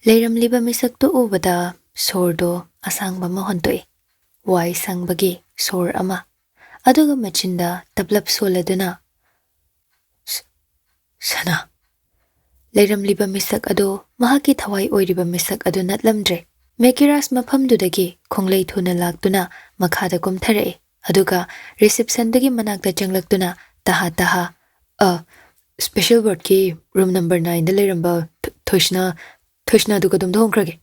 Leiramliba misakto ubada sordo asangba ma hontoi. Wai sangbagi sor ama. Aduga machinda tablap soladuna. Sana. Leiramliba misak ado mahaki thawai oiriba misak ado natlamdre. Mekiras maphamdudagi khonglei thuna laktuna makhada kumthare. Aduga reception dagi manakta changlaktuna taha special ward ki room number 9 da leiramba thoishna duga dum dhongkrage.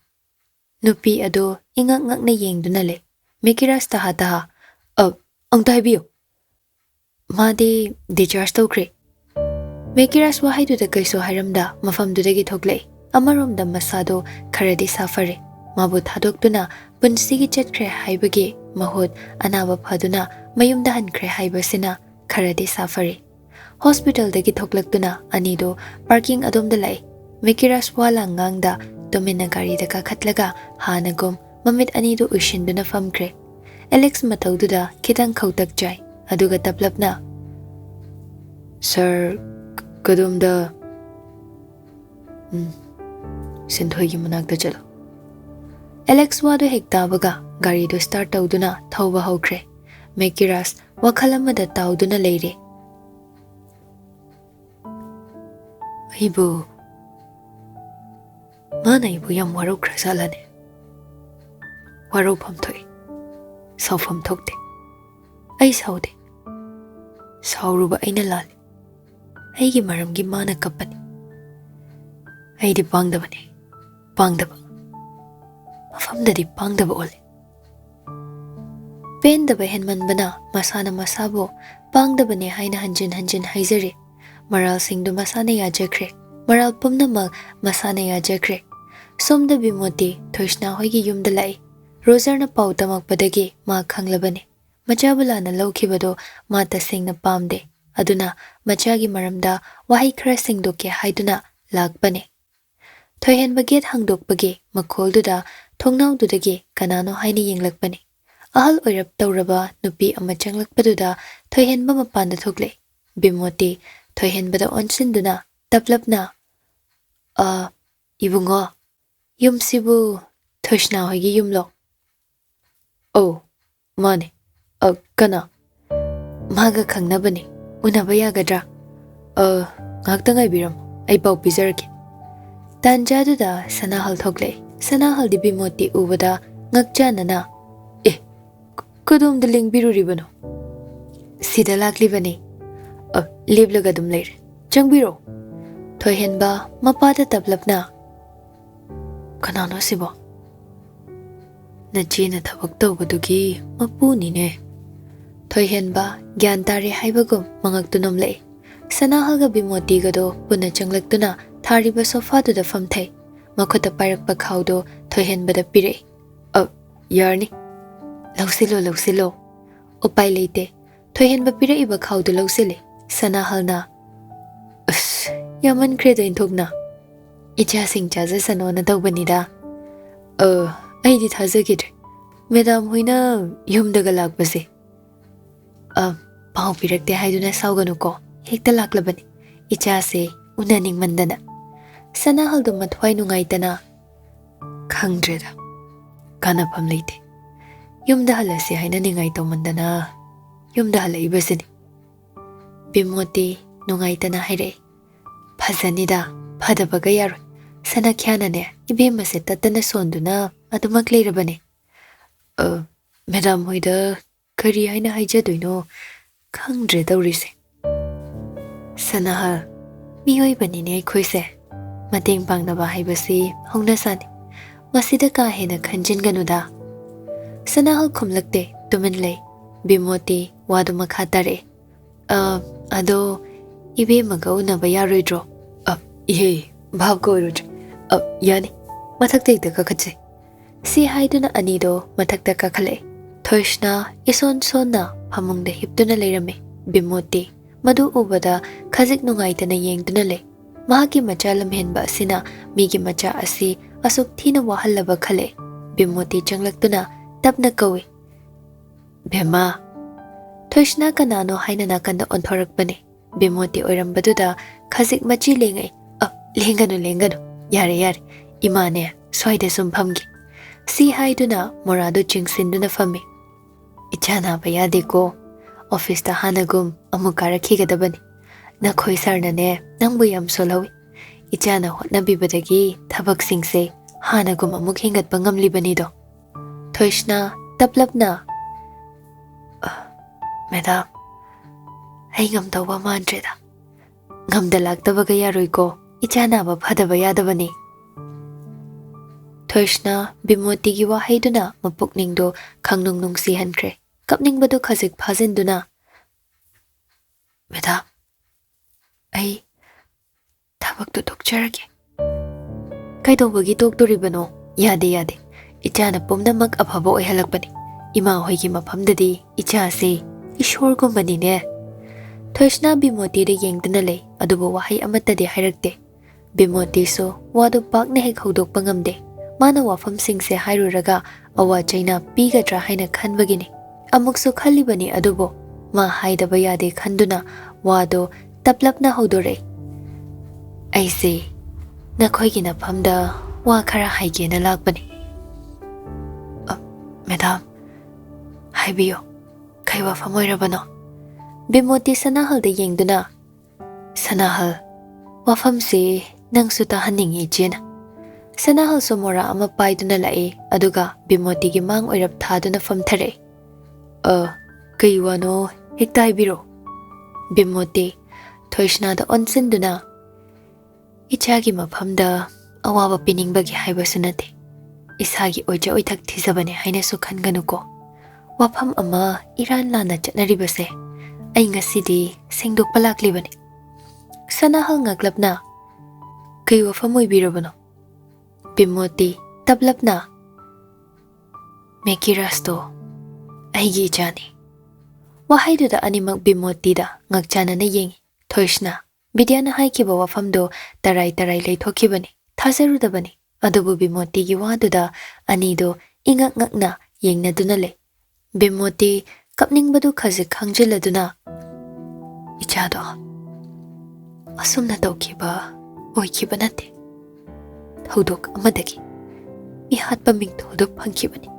Nupi ado ingak ngakna yengduna le. Mekiras taha angta haibiyo. Madi discharge tawkre. Mekiras wahaiduda kaiso hairamda mafamdudagi thoklei. Amaromda masado kharadi safare. Mabu thadokduna punsigi chatkre haibagi mahut anaba phaduna mayumda hankre haibasina kharadi safare. Hospital dagi thoklaktuna anido parking adomda lai. Mekiras wala ngangda domina gari da kakhatlaga hanagum mamit anido ushinduna famkre. Alex matawduda kitang kautak jai. Aduga taplapna. Sir, kadumda Sinthoygi manakta chalo. Alex wado hektabaga gari do start tawduna thawba hawkre. Mekiras WakhaL amada tawduna leire. Aibu mana ibu yam warau krasalane. Warau pamthoi. Sawfam thokte. Ai saude. Sauruba aina lali. Aigi maramgi mana kapani. Aidi pangdabani. Pangdaba. Mafamdadi pangdaba ole. Pendaba henmanbana masana masabo pangdabani haina hanjin haizare. Maral singdu masana yajakre. Maral pumnamak masana yajakre. Somda bimoti thoishna hoigi yumda lai. Rozarna pau tamakpadagi ma khanglabani. Machabulana laukibado mata singna pamde. Aduna machagi maramda wahi khara singdoke haiduna lakbane. Thoihen baget hangdokpagi makholduda thongnawdudagi kanano haini yenglakbane. Ahal oirap tawraba nupi ama changlakpaduda thoihen ba mapanda thoklei. Bimoti thoihen bada onsinduna taplapna. Ibungo yumsibu thoishna hoigi yumlo. Oh, mane. Kana. Maga khangnabani. Unaba yagadra. Ngakta ngaibiram. Ai pau pizarke. Tanjaduda sanahal thoklei. Sanahal di bimoti ubada ngakjanana. Kadumda lingbiruribano. Sida laklibani. Liblaga dum leir. Changbiro. Thoihen ba mapada tablapna. Kanano sibo. Najina thabak tawbadugi mapuni ne. Thoihen ba gyantare haibagum mangaktunam lei. Sanahalga bimoti gado puna changlaktuna thariba sofa duda famthai. Makhota pairakpa khawdo thoihen bada pire. Yarni. Lausilo. Upai leite. Thoihen ba pire iba khawdo lausile. Sanahalna. Yaman kredo inthogna. Icha sing chaza sanona tawbanida. Aidi thazagidre. Madam hoina yumdaga lakbase. Pau pirakte haiduna sauganuko. Hekta laklabani. Icha se unaning mandana. Sanahaldo mathwai nungaitana. Khangdreda. Kanapam leite. Yumda halase haina ningaito mandana. Yumda hala ibasini. Bimoti nungaitana haire. Phazanida. Phadabaga yaro. Sana kyanane. Ibemase tatana sonduna. Adumak leirabane. Madam hoida kari haina haijadoino. Khangdreda urise. Sanahal. Miyoi banine khoise. Mating pangnaba haibasi hongnasani. Masida ka hena khanjin ganuda. Sanahal khumlakte tumin lei. Bimoti wadu makhatare. Ado ibe magaw na bayaroidro. Ihe bhav ko irudre. Yani mathakta ikta kakhatse. Si haiduna anido mathakta kakhale. Thoishna ison sonna phamungda hiptuna leirame. Bimoti madu ubada khazik nungaitana yengduna le. Mahaki macha lamhenba asina migi macha asi asuk thina wahallaba khale. Bimoti changlaktuna tapna kawi. Bema. Thoishna kanano haina nakanda onthorakbane. Bimoti oirambaduda khazik machi lengai. Lengano. Yare. Imane soide sum phamgi si haiduna morado chingsinduna fami ichana bayade ko office ta hanagum amukara khigadabani nakhoi sarna ne nangbu yam solawi ichana hotnabi badagi thabak singse hanagum amuk hingat bangamli bani do thoishna taplapna madam ai ngam tawba mantreda ngamda laktabaga yaroi ko ichana ba phadaba yadabani thoishna bimoti gi wahaiduna mapukning do khangnung nungsi hankre kapning badu khajik phajinduna madam ai thabak to dokcharage kaidobagi doktoribano yade yade ichana pumnamak afaba oihalakbani ima hoigi maphamdadi icha se ishor gumbani ne thoishna bimoti de yengdana le adubo wahai amata de hairakte bimoti so wadu pakne he khodok pangamde mana wafam sing se hairuraga awa chaina pigadra haina khanbagini amukso khalibani adubo ma haidaba yade khanduna wado taplapna hodore aise nakhoigina phamda wa khara haigena lakbani madam haibiyo kaiwa famoirabano bimoti sanahal de yengduna sanahal wafam se nangsu ta haningi jena sanahal somora ama paiduna lae aduga bimoti gi mang oirap thaduna famthare kaiwano hektai biro bimoti thoishna da onsinduna ichagi maphamda awaba piningbagi haiba sunate isagi oja oithak thizabane haina su khanganuko wafam ama iran lana chatnaribase ai ngasidi sengdok palaklibani sanahal ngaklapna kai wafam oibirabano bimoti tablapna mekirasto aigi jani wahaidu da animak bimoti da ngakchana na yengi thoishna bidyana haikiba wafamdo tarai tarai leithokibani thazarudabani adubu bimoti gi wadu da anido ingak ngakna yengnaduna le bimoti kapningbadu khajik khangjiladuna ichado asumna tawkiba oikiba nate thodok amadagi mi hatpa ming thodok phangkibani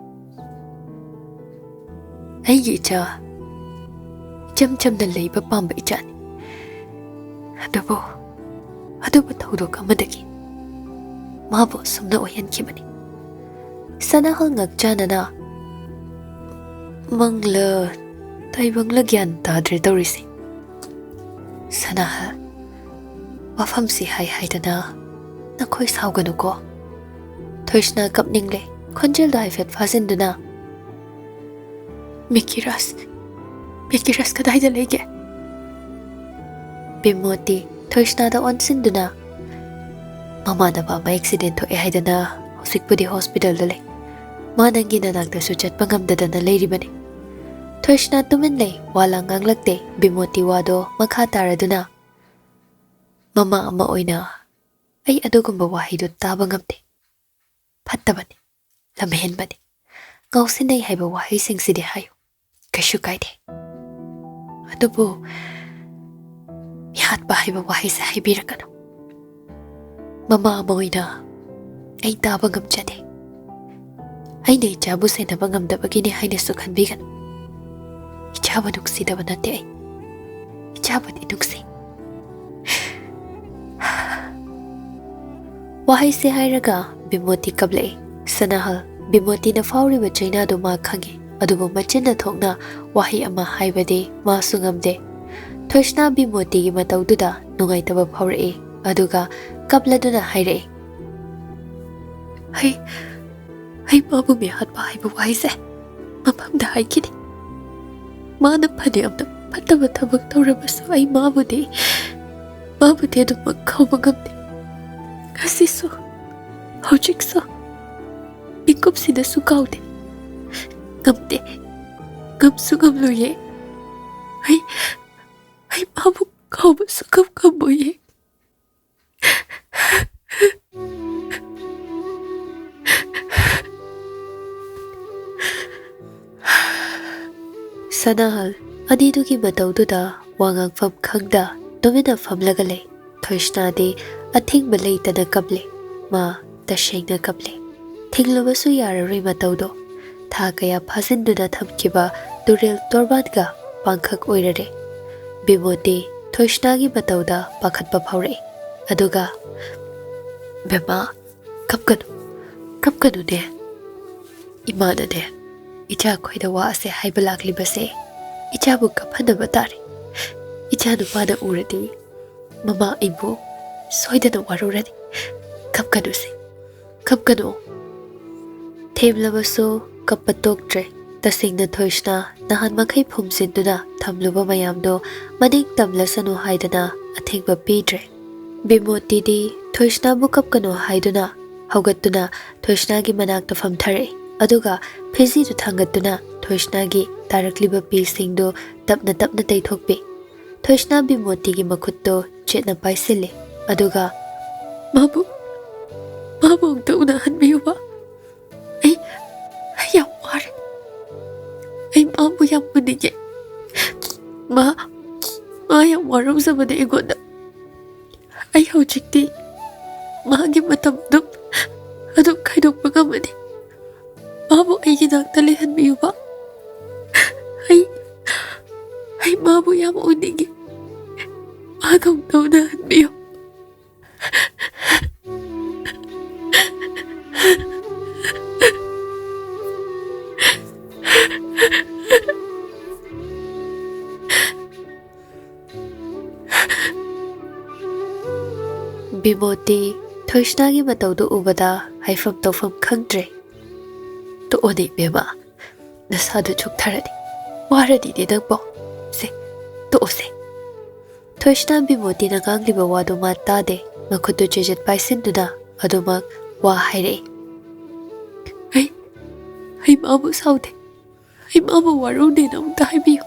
aigi icha chamchamda leiba pamba ichani adubu thodok amadagi mabo sumna oyankibani sanahal ngakchanana mangla taibangla gyan tadre tawrisi sanahal wafam si hai haidana nakhoi sauganuko thoishna kapningle khonjel da haifet fazinduna mikiras kadai da lege bimoti thoishna da onsinduna mama na ba accident ho e haidana hosikpudi hospital dale manangi nanakta su chatpa ngamdadana leiribani thoishna tumin lei wala nganglakte bimoti wado makha taraduna mama ama oina ai adugumba wahidu taba ngamte phattabani lamhenbani gausinai haiba wahi singsidi hayo kashu kaide adubu mihat ba haiba wahi sa haibirakano mama ama oina ai taba ngamchade aine ichabu senaba ngamdabagini haine su khanbigano ichaba nuksidaba nate ai ichabadi nuksi wahai se hairaga bimoti kable sanahal bimoti na fauri ba chaina do ma khange adubu machinna thokna wahi ama haibade ma sungamde thoishna bimoti gi mataududa nungai taba fauri aduga kapladuna haire hai babu me hatpa haiba wahi se mapamda haikidi mana phane amda phataba thabak tawrabasu ai mabude adu makhawba ngamde Kasiso, hojikso, ikup sida sukaude, ngamde, ngamsu ngamluye, ai mabu kauba sukam kamboye. Sanahal, adidugi bataududa wangang fam khangda, domina famlagale, thoishna de athing balay tada kable ma tashengna kaple. Thinglubasu yararoi mataudo. Tha kaya phajinduna thamkiba turel torbadga pangkhak oirare. Bimoti thoishnagi batauda pakhatpa phaure. Aduga bema kapkanu de. Imana de. Icha khoida wa ase haibalakli base. Icha bu kaphanaba tare. Icha nupada uradi. Mama ibu soidana waruradi. Kapkanu se. Kapkanu. Themlabasu kapatoktre. Tasingna thoishna nahan makai phumsinduna thamluba mayamdo maning tamlasanu haidana athingba pidre. Bimoti di thoishna bu kapkanu haiduna haugatuna thoishna gi manakta famthare. Aduga phizi du thangatuna thoishna gi tarakliba pi singdo tapna taithokpi. Thoishna bimoti gi makhutto chetna paisile. Aduga mabu tuna hanbiyuba. Ay yam ware. Ay mabu yam munige. Ma yam warum sabade igoda. Ay hojikti magi matam adum kaidok magamani. Mabu ay ginakta hanbiyuba. Ay mabu yam unige. Magam tuna hanbiyo. Bimoti thoishnagi mataudu ubada haifam tawfam khangdre. To odi bema nasadu chuktharadi. Waradi de nangbo. Se to ose. Thoishna bimoti na gangliba wadu matade makhudu jejet paisinduna adumak wa haire. Ay mabu saude. Ay mabu warude na umta haibiyo.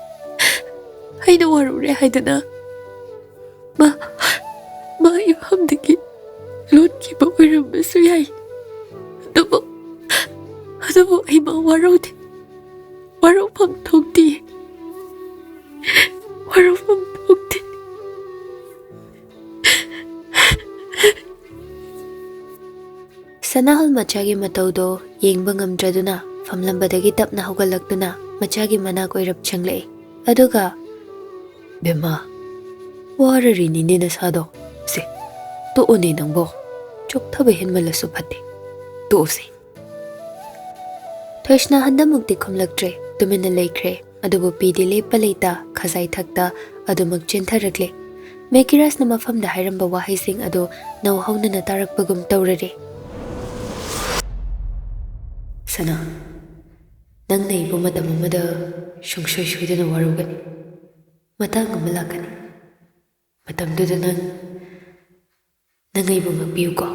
Ay na warure haidana. Ma ifamdagi lotkiba oirambasu yai. Adubu ay ma warude. Warupam thokti. Warupam thokti. Sanahal machagi mataudo yengba ngamdraduna famlambadagi tapna haugalakduna machagi manak oirap changlei. Aduga bema wararini nina sado. Se to one nangbo chokthabe henmalasu phate to se. Thoishna handamukti khumlaktre tumina leikre adubu pidi lepa leita khazai thakta adumak chentharakle. Mekiras na mafamda hairamba wahaising adu nauhauna na tarakpagum taurare. Sana nang naibu madam amada shungshoy shoydana warugani. Matang amalakani. Matamduda nang aibu magbiyu ko.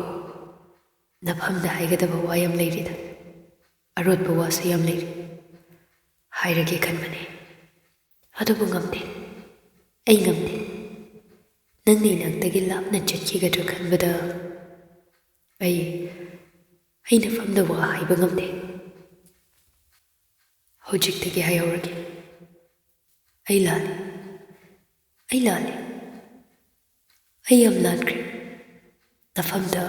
Nafamda haigadaba wayam layrida. Arotba wasa yam layri. Hairage kanmane. Adubu ngamde. Ay ngamde. Nang nainagtagi lapna chatkigadra kanbada. Ay nafamda wa haiba ngamde. Hojiktagi hayaurage. Ay lali. Ay am lankre. Nafamda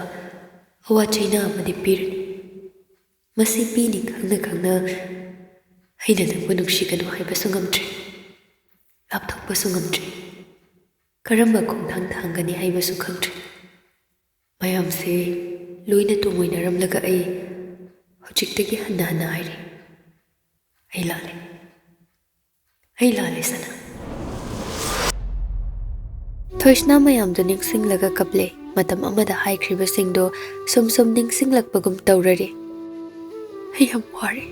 awa chayna amadi pirani. Masi pini khangna haina nangbu nungshiganu haibasu ngamdre. Lapthokbasu ngamdre. Karamba khongthang thangani haibasu khangdre. Mayamse loina tumoinaramlaga ay hojiktagi hanna haire. Ay lale sana. Thoishna mayamdu ningsinglaga kaple matam amada haikriba singdo sum ningsinglakpagum taurare. Ay am ware.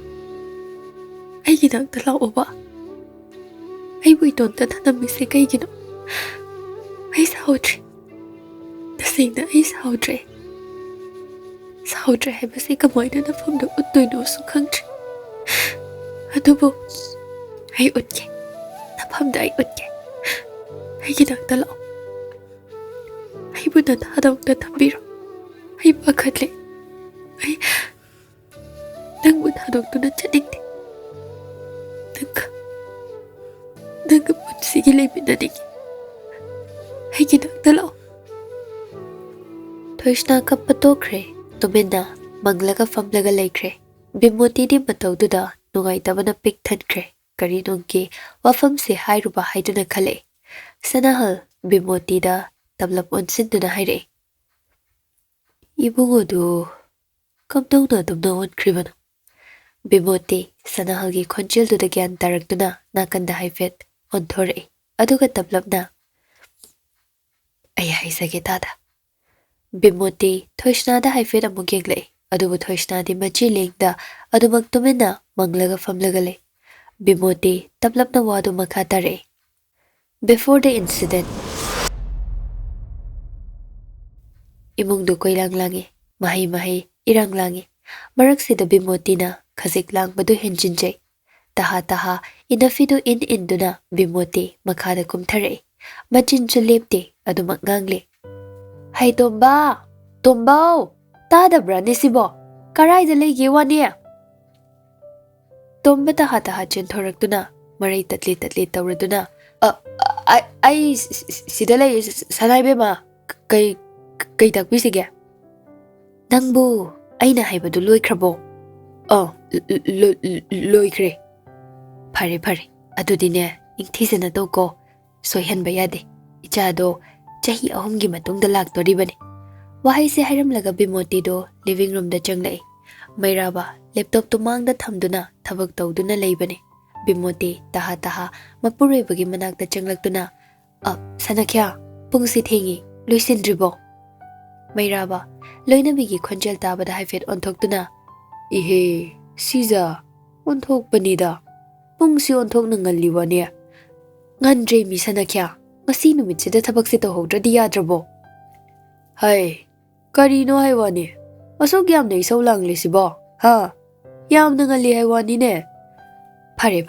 Ay ginakta lauba. Ay buitonta tanamise kay gino. Ay saudre. Tasingna ay saudre. Saudre hay basi kamoy na nafamda uttoy no sukhangdre. Adubo ay utke. Nafamda ay utke. Ay ginakta lau. Ay bunan hadaw na tambiro. Ay bakadle. Ay nang bunhadog to na chanikti. Nagapot sigilay pinanigi. Ay ginagdalaw. Thoishna kapatokre tuminna manglaga famlaga laikre. Bimoti di mataududa nungaitabana pik thankre. Karinungki wafam se hairuba haiduna khale. Sanahal Bimoti da tablap onsinduna haire. Ibungodu kamdongna dumna onkribana. Bimoti Sanahalgi khonjilduda gyan taraktuna nakanda haifet onthore. Aduga tablapna ay haisage tada. Bimoti thoishnada haifet amuk yengle. Adubu thoishnadi machi lengda adubak tumina manglaga famlagale. Bimoti tablapna wadu makatare. Before the incident, imungdu koilang langi, mahi irang langi. Maraksida Bimotina khazik lang badu henjinjay. Taha inafidu induna Bimoti makhada kumthare. Machin chulepte adumak ngangle. Hai Tomba! Tombao! Tada brani sibo! Karai da legi wani! Tomba taha chenthораktuna maray tatli tawraduna. Ay sidalay sanay bema kay takpisige. Nangbu Aina haibadu loikrabo. Loikre. Pare. Adudine ingthizana toko. Soihanba yade. Ichado chahi ahumgi matungda laktoribani. Wahai se hairamlaga Bimoti do living room da changlai. Mairaba laptop tumangda thamduna thabak tawduna leibani. Bimoti taha mapuroibagi manakta changlaktuna. Sanakya pungsi thengi loisindribo. Mairaba loinabigi khonjel tabada haifet onthoktuna. Ihe siza onthokpanida. Pungsi onthokna ngalliwani. Ngandre mi Sanakya ngasi numitsida thabakse tawhodradi yadrabo. Hai karino haiwani. Asok yamna isau langlisibo. Ha yamna ngalli haiwani ne. Pare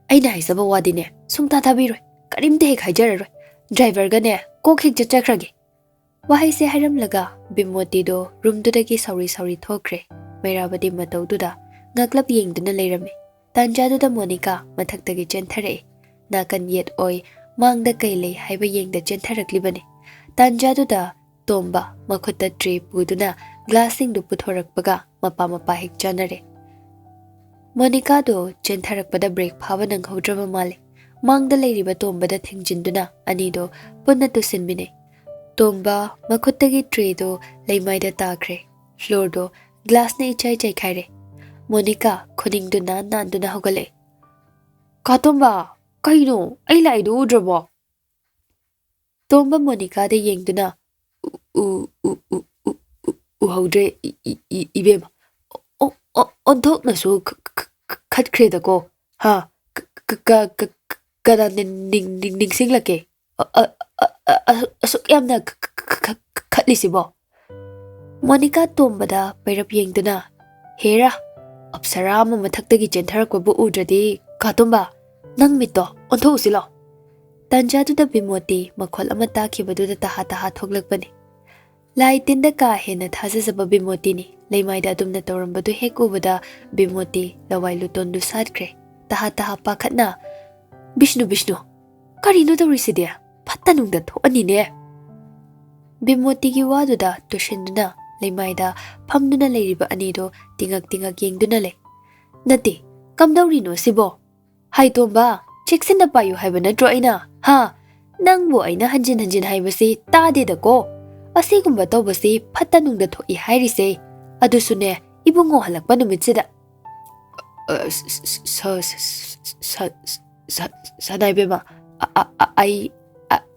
aina haisaba wadine sungta thabiroi karimte hek haijararoi. Driver gane kok hek chachrage. Wahai se hairamlaga Bimoti do roomdudagi sauri thokre. Mairabadi mataududa ngaklap yengduna leirame. Tanjaduda Monica mathaktagi chenthare. Nakan yet oi mangda kailei haiba yengda chentharaklibane. Tanjaduda Tomba makhutta tray puduna glassing du puthorakpaga mapa hek chanare. Monica do chentharakpada break phaba nanghodraba male. Mangda leiriba Tomba da thingjinduna ani do punna tusinbine. Tomba makhutagi tray do leimaida takre. Floor do glass na ichai khaire. Monica khoningduna nanduna hogale. Ka Tomba kaino ai laidu udrabo. Tomba Monica de yengduna uhaudre ibema. Onthok nasu khatkhreda ko. Ha kada ningsinglake. Asuk yamna khatlisibo. Monica Tombada pairap yengduna. Hera apsara ama mathaktagi chentharakwabu udradi ka Tomba nang mitto onthok usilo. Tanjaduda Bimoti makhol ama takhibaduda taha thoklakpani. Lai tinda ka hena thazazaba Bimoti ni leimaida adumna tawrambadu hek ubada Bimoti lawai lutondu satkre. Taha pakhatna. Bishnu karino tawrisidia phattanungda thoani ne. Bimoti gi waduda tushinduna leimaida phamduna leiriba anido tingak yengduna le. Nati kamdawrino sibo. Hai Tomba cheksinda payu haiba natro aina. Ha nangbu aina hanjin haibasi tadeda ko. Asigumba tawbasi phattanungda thoi hairise. Adusune ibungo halakpa numitsida. Sanaibema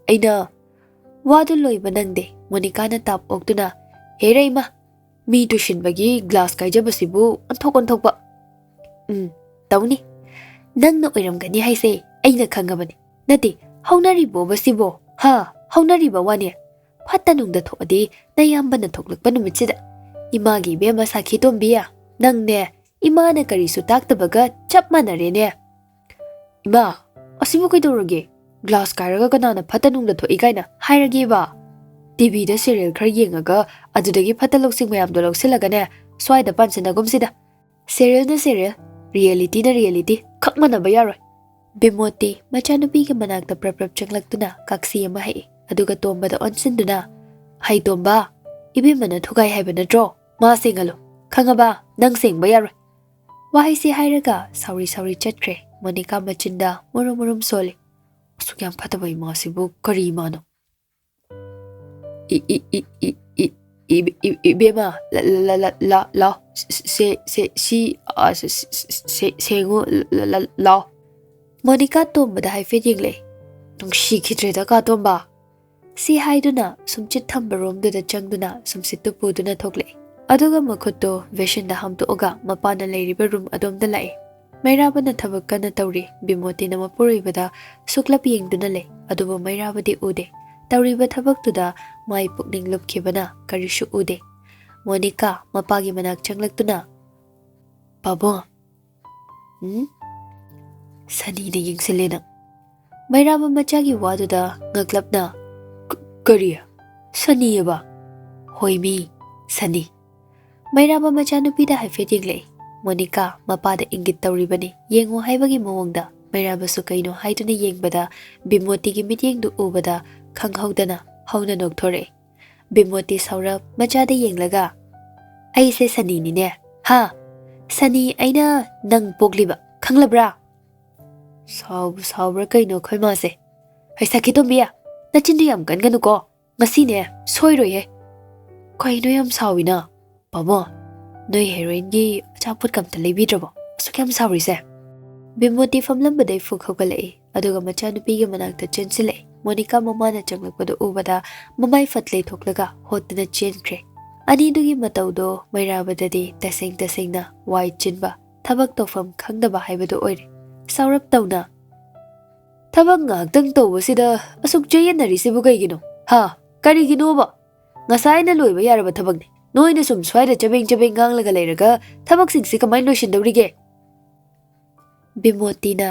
aina wadu loiba nangde. Monica na tap oktuna. Hera ima mi tushinbagi glass kaijabasibu onthokpa. Tawni nangna oiramgani haise aina khangabani. Nati haunaribo basibo. Ha haunariba wani. Phattanungda thoadi nayambana thoklakpa numitsida. Imagi bema sakhi tombiya. Nangne imana karisu taktabaga chap manarene. Ima asibu kaidorage. Glass kairaga kanana phattanungda thoi kaina hairage ba. TV da serial khar yengaga adudagi phattaloksing mayamdo loksilagane swaida pansinagumsida. Serial na serial, reality na reality khakmanaba yaroi. Bimoti machanupiga manakta prap changlaktuna kaksi ama hai. Aduga Tombada onsinduna. Hai Tomba ibimana thugai haiba natro. ꯃꯥ ꯁꯦꯡꯍꯜꯂꯣ ꯈꯪꯉꯕ ꯅꯪ ꯁꯦꯡꯕ ꯌꯥꯔꯣꯏ ꯋꯥꯍꯩꯁꯤ ꯍꯥꯏꯔꯒ ꯁꯥꯎꯔꯤ ꯆꯠꯈ꯭ꯔꯦ Monica ꯃꯆꯤꯟꯗ ꯃꯨꯔꯨꯝ ꯁꯣꯜꯂꯤ ꯑꯁꯨꯛ ꯌꯥꯝ ꯐꯠꯇꯕ ꯏꯃꯥꯁꯤꯕꯨ ꯀꯔꯤ ꯏꯃꯥꯅꯣ 이베마 라 세ngo la Monica tomba haifet yengle nungshi khidreda ka tomba si haiduna sumchit thambarom da changduna sumsittu puduna thokle aduga makhutto veshin da hamto oga mapana leiriba room adom da lai mairabana thabak kana tawri bimoti na mapuribada suklap yengduna le aduba mairabadi ude tawriba thabaktuda mai pukning lupkhibana karishu ude Monica mapagi manak changlaktuna babo Sani na yingsilena mairaba machagi waduda ngaklapna kariya Sani ba hoimi Sani mairaba machanupida haifet yengle Monica mapada ingit tawribani yengo haibagi mawongda mairaba su kaino haiduna yengbada bimoti gi mityengdu ubada khanghaudana hauna nokthore bimoti saurap machada yenglaga aise Sani ni ne ha Sani aina nang pogliba khanglabra saubra kaino khoi ma se ai sakhi to biya nachindu yam ganu ko ngasi ne soiroi he kaino yam sawina babo noi heroine gi achaput kam ta lebi drobo su kam sauri se bimoti famlam badai fu khogalai aduga machanupi gi manakta chensile Monica mamana changlakpadu ubada mamai fatle thoklaga hotna chenkre ani dugi mataudo mairabadadi tasengna wai chinba thabak tofam khangdaba haibadu oire saurap tawna thabak ngakdang tawbasida asuk jayanarisibu kaigino ha karigino ba ngasaina loiba yaraba thabakni noina sum swaida chabeng nganglaga leiraga thabak singsi kamai loisindawrige Bimotina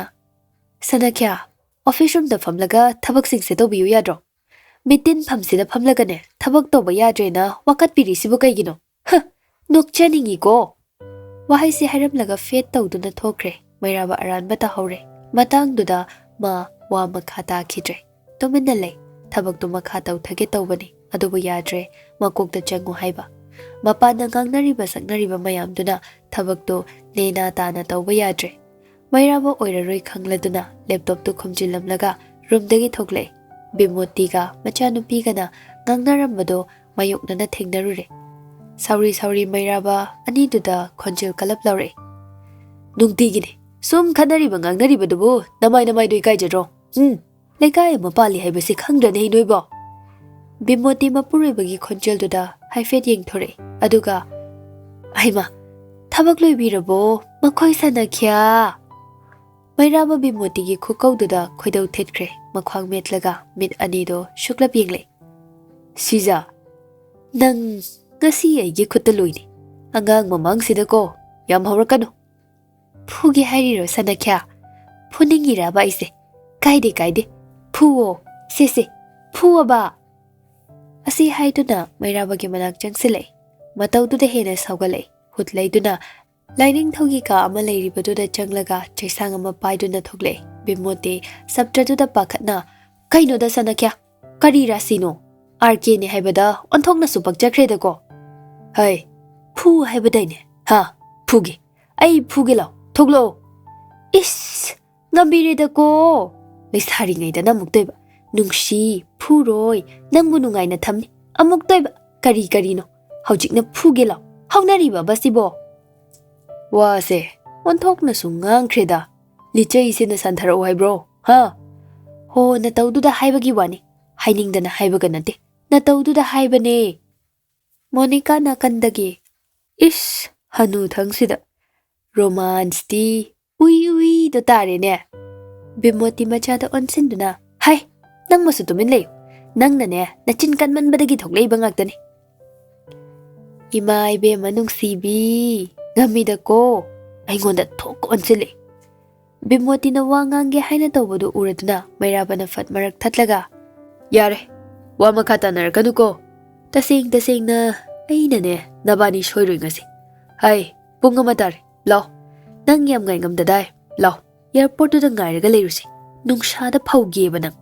Sanakya office room da famlaga thabak singse tobiyu yadro mitin phamsida phamlagane thabak toba yadrena wakat pirisibu kaigino ha nokchaningi ko wahaisi hairamlaga fet tawduna thokre mairaba aranba ta hore matangduda ma wa makhata khidre tomina lei thabak tu makha taw thage tawbani adubu yadre makokda changu haiba mapana gangnariba saknariba mayamduna thabak tu nena tana tawba yadre mairaba oiraroi khangladuna laptop tu khumjilamlaga room dagi thokle bimoti ga machanupi gana ngangnaramado mayoknana thengnarure sauri mairaba ani duda khonjil kalap laure nungtigini sum khanariba ngangnariba dubu namai doi kaijaro lekai mapali haibasi khangrane hinoibo bimoti mapuribagi khonjil duda haifet yengthore aduga aima thabak loibirabo makhoi sanakya mairaba bimoti gi khukaududa khoidau thethkre makhwang metlaga mit anido shuklap yengle siza nang ngasi aigi khutaloini angang mamang sida ko yam hawrakano phugi hairiro sanakya phuningira ba ise kaide phuo se phuwa ba asi haiduna mairaba gi manak changsile mataududa hena saugale hutlaiduna Lining thogi ka ama leiribaduda changlaga chaisang ama paiduna thogle bimote sabtraduda pakhatna kaino da sanakya kari rasino RK ni haibada onthokna supak jakhre da ko hai phu haibadai ne ha phugi ai phugi law thoglo is ngambire da ko leisari ngai da namuk toiba nungshi phuroi nangbu nungai na thamni amuk toiba kari no haujikna phugi law haunari ba basibo Wase, onthokna sungang kreda. Lichai sina santhara haibro. Ha. Ho na tawduda haibagi wani. Hainingdana haibaga nate. Na tawduda haibane. Monica na kandagi. Ish, hanu thangsida. Romance ti. Ui do tare ne. Bimoti machada onsinduna. Hai, nang masutumin layo. Nang na ne, na chinkan man badagi thoklay bangagdani. Ima ibe manung sibi. Gamida ko aingonda thok onsile bimoti na wangange haina tawbodu uraduna mairaba na fat marak thatlaga yare wa makhata narkanu ko tasing na aina ne nabani shoiroi ngasi hai punga matar law nang yam ngai ngam dadai law airport da ngai raga leirusi nungsa da phauge banang